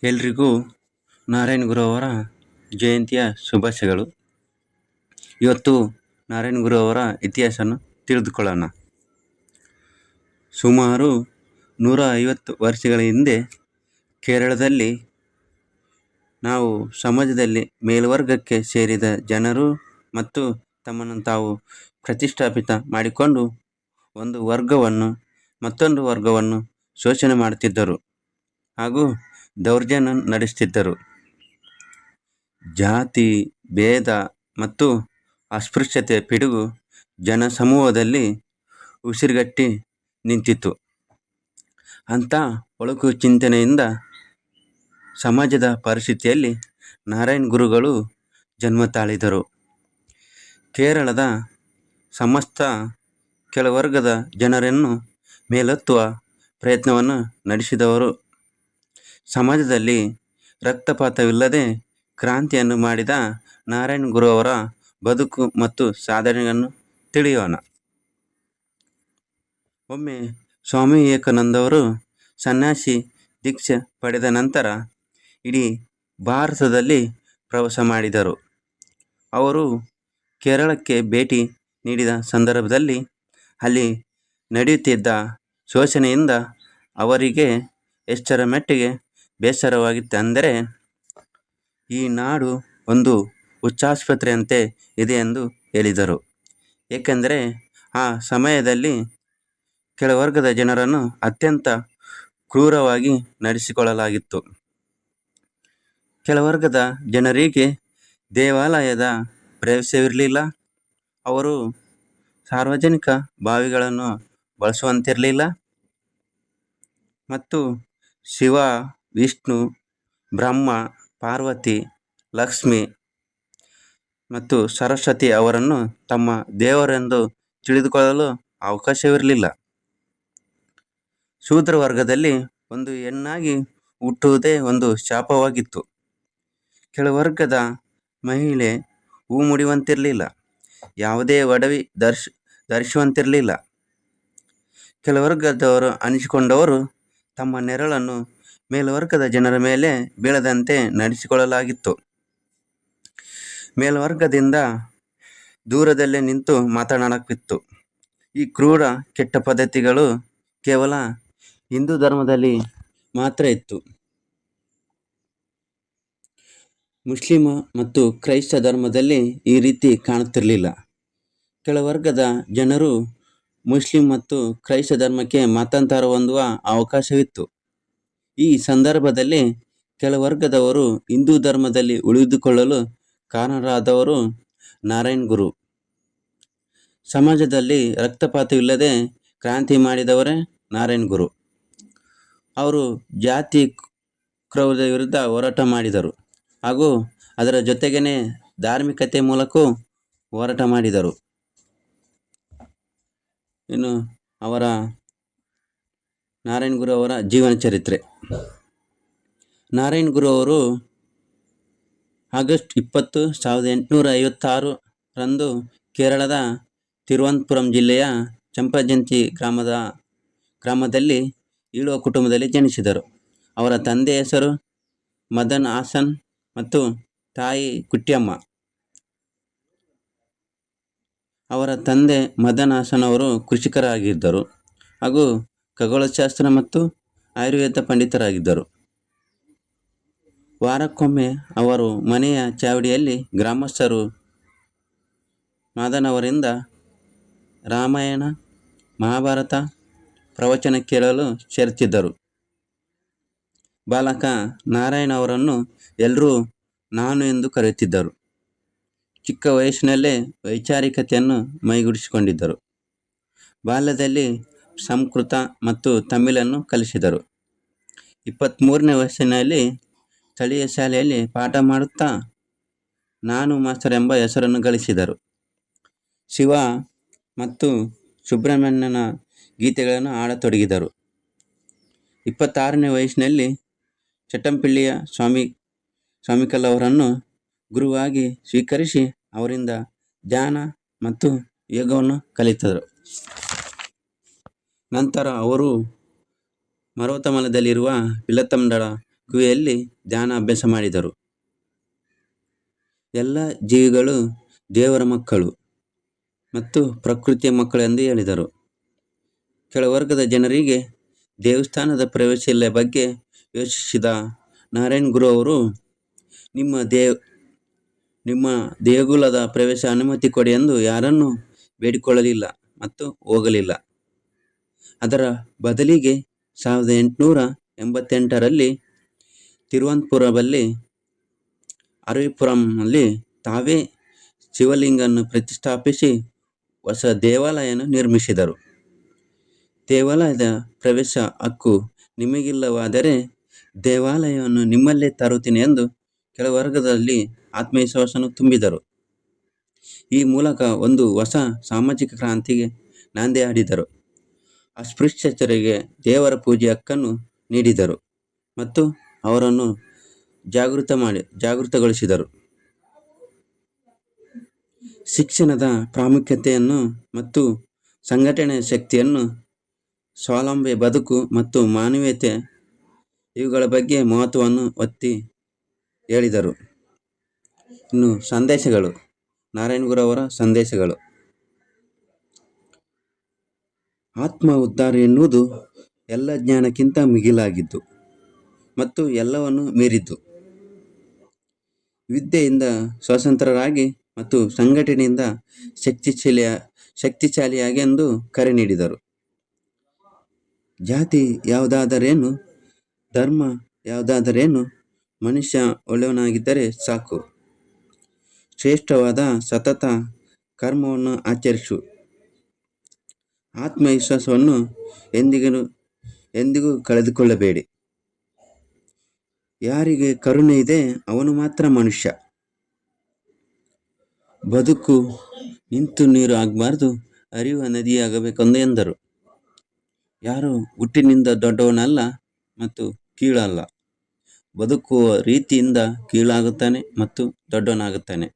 ಎಲ್ರಿಗೂ ನಾರಾಯಣ ಗುರು ಅವರ ಜಯಂತಿಯ ಶುಭಾಶಯಗಳು. ಇವತ್ತು ನಾರಾಯಣ ಗುರು ಅವರ ಇತಿಹಾಸವನ್ನು ತಿಳಿದುಕೊಳ್ಳೋಣ. ಸುಮಾರು 150 ವರ್ಷಗಳ ಹಿಂದೆ ಕೇರಳದಲ್ಲಿ ನಾವು ಸಮಾಜದಲ್ಲಿ ಮೇಲ್ವರ್ಗಕ್ಕೆ ಸೇರಿದ ಜನರು ಮತ್ತು ತಮ್ಮನ್ನು ತಾವು ಪ್ರತಿಷ್ಠಾಪಿತ ಮಾಡಿಕೊಂಡು ಒಂದು ವರ್ಗವನ್ನು ಮತ್ತೊಂದು ವರ್ಗವನ್ನು ಶೋಷಣೆ ಮಾಡುತ್ತಿದ್ದರು ಹಾಗೂ ದೌರ್ಜನ್ಯ ನಡೆಸುತ್ತಿದ್ದರು. ಜಾತಿ ಭೇದ ಮತ್ತು ಅಸ್ಪೃಶ್ಯತೆಯ ಪಿಡುಗು ಜನಸಮೂಹದಲ್ಲಿ ಉಸಿರುಗಟ್ಟಿ ನಿಂತಿತು. ಅಂಥ ಒಳಕು ಚಿಂತನೆಯಿಂದ ಸಮಾಜದ ಪರಿಸ್ಥಿತಿಯಲ್ಲಿ ನಾರಾಯಣ ಗುರುಗಳು ಜನ್ಮ ತಾಳಿದರು. ಕೇರಳದ ಸಮಸ್ತ ಕೆಳವರ್ಗದ ಜನರನ್ನು ಮೇಲೆತ್ತುವ ಪ್ರಯತ್ನವನ್ನು ನಡೆಸಿದವರು. ಸಮಾಜದಲ್ಲಿ ರಕ್ತಪಾತವಿಲ್ಲದೆ ಕ್ರಾಂತಿಯನ್ನು ಮಾಡಿದ ನಾರಾಯಣ ಗುರು ಅವರ ಬದುಕು ಮತ್ತು ಸಾಧನೆಯನ್ನು ತಿಳಿಯೋಣ. ಒಮ್ಮೆ ಸ್ವಾಮಿ ವಿವೇಕಾನಂದವರು ಸನ್ಯಾಸಿ ದೀಕ್ಷೆ ಪಡೆದ ನಂತರ ಇಡೀ ಭಾರತದಲ್ಲಿ ಪ್ರವಾಸ ಮಾಡಿದರು. ಅವರು ಕೇರಳಕ್ಕೆ ಭೇಟಿ ನೀಡಿದ ಸಂದರ್ಭದಲ್ಲಿ ಅಲ್ಲಿ ನಡೆಯುತ್ತಿದ್ದ ಶೋಷಣೆಯಿಂದ ಅವರಿಗೆ ಎಷ್ಟರ ಮಟ್ಟಿಗೆ ಬೇಸರವಾಗಿತ್ತೆಂದರೆ, ಈ ನಾಡು ಒಂದು ಹುಚ್ಚಾಸ್ಪತ್ರೆಯಂತೆ ಇದೆ ಎಂದು ಹೇಳಿದರು. ಏಕೆಂದರೆ ಆ ಸಮಯದಲ್ಲಿ ಕೆಳವರ್ಗದ ಜನರನ್ನು ಅತ್ಯಂತ ಕ್ರೂರವಾಗಿ ನಡೆಸಿಕೊಳ್ಳಲಾಗಿತ್ತು. ಕೆಳವರ್ಗದ ಜನರಿಗೆ ದೇವಾಲಯದ ಪ್ರವೇಶವಿರಲಿಲ್ಲ. ಅವರು ಸಾರ್ವಜನಿಕ ಬಾವಿಗಳನ್ನು ಬಳಸುವಂತಿರಲಿಲ್ಲ ಮತ್ತು ಶಿವ, ವಿಷ್ಣು, ಬ್ರಹ್ಮ, ಪಾರ್ವತಿ, ಲಕ್ಷ್ಮಿ ಮತ್ತು ಸರಸ್ವತಿ ಅವರನ್ನು ತಮ್ಮ ದೇವರೆಂದು ತಿಳಿದುಕೊಳ್ಳಲು ಅವಕಾಶವಿರಲಿಲ್ಲ. ಶೂದ್ರ ವರ್ಗದಲ್ಲಿ ಒಂದು ಹೆಣ್ಣಾಗಿ ಹುಟ್ಟುವುದೇ ಒಂದು ಶಾಪವಾಗಿತ್ತು. ಕೆಳವರ್ಗದ ಮಹಿಳೆ ಹೂ ಮುಡಿಯುವಂತಿರಲಿಲ್ಲ. ಯಾವುದೇ ಒಡವೆ ಧರಿಸುವಂತಿರಲಿಲ್ಲ. ಕೆಳವರ್ಗದವರು ಅನಿಸಿಕೊಂಡವರು ತಮ್ಮ ನೆರಳನ್ನು ಮೇಲ್ವರ್ಗದ ಜನರ ಮೇಲೆ ಬೀಳದಂತೆ ನಡೆಸಿಕೊಳ್ಳಲಾಗಿತ್ತು. ಮೇಲ್ವರ್ಗದಿಂದ ದೂರದಲ್ಲೇ ನಿಂತು ಮಾತನಾಡಬೇಕಿತ್ತು. ಈ ಕ್ರೂರ ಕೆಟ್ಟ ಪದ್ಧತಿಗಳು ಕೇವಲ ಹಿಂದೂ ಧರ್ಮದಲ್ಲಿ ಮಾತ್ರ ಇತ್ತು. ಮುಸ್ಲಿಮ ಮತ್ತು ಕ್ರೈಸ್ತ ಧರ್ಮದಲ್ಲಿ ಈ ರೀತಿ ಕಾಣುತ್ತಿರಲಿಲ್ಲ. ಕೆಳವರ್ಗದ ಜನರು ಮುಸ್ಲಿಂ ಮತ್ತು ಕ್ರೈಸ್ತ ಧರ್ಮಕ್ಕೆ ಮತಾಂತರ ಹೊಂದುವ ಅವಕಾಶವಿತ್ತು. ಈ ಸಂದರ್ಭದಲ್ಲಿ ಕೆಳವರ್ಗದವರು ಹಿಂದೂ ಧರ್ಮದಲ್ಲಿ ಉಳಿದುಕೊಳ್ಳಲು ಕಾರಣರಾದವರು ನಾರಾಯಣ ಗುರು. ಸಮಾಜದಲ್ಲಿ ರಕ್ತಪಾತವಿಲ್ಲದೆ ಕ್ರಾಂತಿ ಮಾಡಿದವರೇ ನಾರಾಯಣ ಗುರು. ಅವರು ಜಾತಿ ಕ್ರೌರ್ಯದ ವಿರುದ್ಧ ಹೋರಾಟ ಮಾಡಿದರು ಹಾಗೂ ಅದರ ಜೊತೆಗೇನೆ ಧಾರ್ಮಿಕತೆ ಮೂಲಕವೂ ಹೋರಾಟ ಮಾಡಿದರು. ಇನ್ನು ನಾರಾಯಣ ಗುರು ಅವರ ಜೀವನ ಚರಿತ್ರೆ. ನಾರಾಯಣ ಗುರು ಅವರು ಆಗಸ್ಟ್ 20, 1856 ರಂದು ಕೇರಳದ ತಿರುವನಂತಪುರಂ ಜಿಲ್ಲೆಯ ಚಂಪಾಜಂತಿ ಗ್ರಾಮದಲ್ಲಿ ಈಳುವ ಕುಟುಂಬದಲ್ಲಿ ಜನಿಸಿದರು. ಅವರ ತಂದೆಯ ಹೆಸರು ಮದನ್ ಹಾಸನ್ ಮತ್ತು ತಾಯಿ ಕುಟ್ಯಮ್ಮ. ಅವರ ತಂದೆ ಮದನ್ ಹಾಸನ್ ಅವರು ಕೃಷಿಕರಾಗಿದ್ದರು ಹಾಗೂ ಖಗೋಳಶಾಸ್ತ್ರ ಮತ್ತು ಆಯುರ್ವೇದ ಪಂಡಿತರಾಗಿದ್ದರು. ವಾರಕ್ಕೊಮ್ಮೆ ಅವರು ಮನೆಯ ಚಾವಡಿಯಲ್ಲಿ ಗ್ರಾಮಸ್ಥರು ಮದನ್ ಅವರಿಂದ ರಾಮಾಯಣ, ಮಹಾಭಾರತ ಪ್ರವಚನ ಕೇಳಲು ಸೇರುತ್ತಿದ್ದರು. ಬಾಲಕ ನಾರಾಯಣ ಅವರನ್ನು ಎಲ್ಲರೂ ನಾನು ಎಂದು ಕರೆಯುತ್ತಿದ್ದರು. ಚಿಕ್ಕ ವಯಸ್ಸಿನಲ್ಲೇ ವೈಚಾರಿಕತೆಯನ್ನು ಮೈಗೂಡಿಸಿಕೊಂಡಿದ್ದರು. ಬಾಲ್ಯದಲ್ಲಿ ಸಂಸ್ಕೃತ ಮತ್ತು ತಮಿಳನ್ನು ಕಲಿಸಿದರು. 23ನೇ ವಯಸ್ಸಿನಲ್ಲಿ ಸ್ಥಳೀಯ ಶಾಲೆಯಲ್ಲಿ ಪಾಠ ಮಾಡುತ್ತಾ ನಾನು ಮಾಸ್ಟರ್ ಎಂಬ ಹೆಸರನ್ನು ಗಳಿಸಿದರು. ಶಿವ ಮತ್ತು ಸುಬ್ರಹ್ಮಣ್ಯನ ಗೀತೆಗಳನ್ನು ಹಾಡತೊಡಗಿದರು. 26ನೇ ವಯಸ್ಸಿನಲ್ಲಿ ಚಟ್ಟಂಪಿಳ್ಳಿಯ ಸ್ವಾಮಿಕಲ್ ಅವರನ್ನು ಗುರುವಾಗಿ ಸ್ವೀಕರಿಸಿ ಅವರಿಂದ ಧ್ಯಾನ ಮತ್ತು ಯೋಗವನ್ನು ಕಲಿತರು. ನಂತರ ಅವರು ಮರವತಮಲದಲ್ಲಿರುವ ಪಿಲತ್ತಂಡಳ ಗುಹೆಯಲ್ಲಿ ಧ್ಯಾನ ಅಭ್ಯಾಸ ಮಾಡಿದರು. ಎಲ್ಲ ಜೀವಿಗಳು ದೇವರ ಮಕ್ಕಳು ಮತ್ತು ಪ್ರಕೃತಿಯ ಮಕ್ಕಳೆಂದು ಹೇಳಿದರು. ಕೆಳವರ್ಗದ ಜನರಿಗೆ ದೇವಸ್ಥಾನದ ಪ್ರವೇಶದ ಬಗ್ಗೆ ಯೋಚಿಸಿದ ನಾರಾಯಣ್ ಗುರು ಅವರು ನಿಮ್ಮ ದೇಗುಲದ ಪ್ರವೇಶ ಅನುಮತಿ ಕೊಡಿ ಎಂದು ಯಾರನ್ನು ಬೇಡಿಕೊಳ್ಳಲಿಲ್ಲ ಮತ್ತು ಹೋಗಲಿಲ್ಲ. ಅದರ ಬದಲಿಗೆ 1888ರಲ್ಲಿ ತಿರುವನಂತಪುರದಲ್ಲಿ ಅರವಿಪುರಂನಲ್ಲಿ ತಾವೇ ಶಿವಲಿಂಗವನ್ನು ಪ್ರತಿಷ್ಠಾಪಿಸಿ ಹೊಸ ದೇವಾಲಯವನ್ನು ನಿರ್ಮಿಸಿದರು. ದೇವಾಲಯದ ಪ್ರವೇಶ ಹಕ್ಕು ನಿಮಗಿಲ್ಲವಾದರೆ ದೇವಾಲಯವನ್ನು ನಿಮ್ಮಲ್ಲೇ ತರುತ್ತೀನಿ ಎಂದು ಕೆಳವರ್ಗದಲ್ಲಿ ಆತ್ಮವಿಶ್ವಾಸವನ್ನು ತುಂಬಿದರು. ಈ ಮೂಲಕ ಒಂದು ಹೊಸ ಸಾಮಾಜಿಕ ಕ್ರಾಂತಿಗೆ ನಾಂದಿ ಹಾಡಿದರು. ಅಸ್ಪೃಶ್ಯರಿಗೆ ದೇವರ ಪೂಜೆ ಹಕ್ಕನ್ನು ನೀಡಿದರು ಮತ್ತು ಅವರನ್ನು ಜಾಗೃತಗೊಳಿಸಿದರು. ಶಿಕ್ಷಣದ ಪ್ರಾಮುಖ್ಯತೆಯನ್ನು ಮತ್ತು ಸಂಘಟನೆಯ ಶಕ್ತಿಯನ್ನು, ಸ್ವಾವಲಂಬಿ ಬದುಕು ಮತ್ತು ಮಾನವೀಯತೆ ಇವುಗಳ ಬಗ್ಗೆ ಮಹತ್ವವನ್ನು ಒತ್ತಿ ಹೇಳಿದರು. ಇನ್ನು ಸಂದೇಶಗಳು, ನಾರಾಯಣ್ ಗುರು ಅವರ ಸಂದೇಶಗಳು. ಆತ್ಮ ಉದ್ಧಾರ ಎನ್ನುವುದು ಎಲ್ಲ ಜ್ಞಾನಕ್ಕಿಂತ ಮಿಗಿಲಾಗಿದ್ದು ಮತ್ತು ಎಲ್ಲವನ್ನು ಮೀರಿದ್ದು. ವಿದ್ಯೆಯಿಂದ ಸ್ವತಂತ್ರರಾಗಿ ಮತ್ತು ಸಂಘಟನೆಯಿಂದ ಶಕ್ತಿಶಾಲಿಯಾಗಿ ಎಂದು ಕರೆ ನೀಡಿದರು. ಜಾತಿ ಯಾವುದಾದರೇನು, ಧರ್ಮ ಯಾವುದಾದರೇನು, ಮನುಷ್ಯ ಒಳ್ಳೆಯವನಾಗಿದ್ದರೆ ಸಾಕು. ಶ್ರೇಷ್ಠವಾದ ಸತತ ಕರ್ಮವನ್ನು ಆಚರಿಸು. ಆತ್ಮವಿಶ್ವಾಸವನ್ನು ಎಂದಿಗೂ ಕಳೆದುಕೊಳ್ಳಬೇಡಿ. ಯಾರಿಗೆ ಕರುಣೆ ಇದೆ ಅವನು ಮಾತ್ರ ಮನುಷ್ಯ. ಬದುಕು ನಿಂತು ನೀರು ಆಗಬಾರ್ದು, ಹರಿಯುವ ನದಿಯಾಗಬೇಕೆಂದು ಎಂದರು. ಯಾರು ಹುಟ್ಟಿನಿಂದ ದೊಡ್ಡವನಲ್ಲ ಮತ್ತು ಕೀಳಲ್ಲ, ಬದುಕುವ ರೀತಿಯಿಂದ ಕೀಳಾಗುತ್ತಾನೆ ಮತ್ತು ದೊಡ್ಡವನಾಗುತ್ತಾನೆ.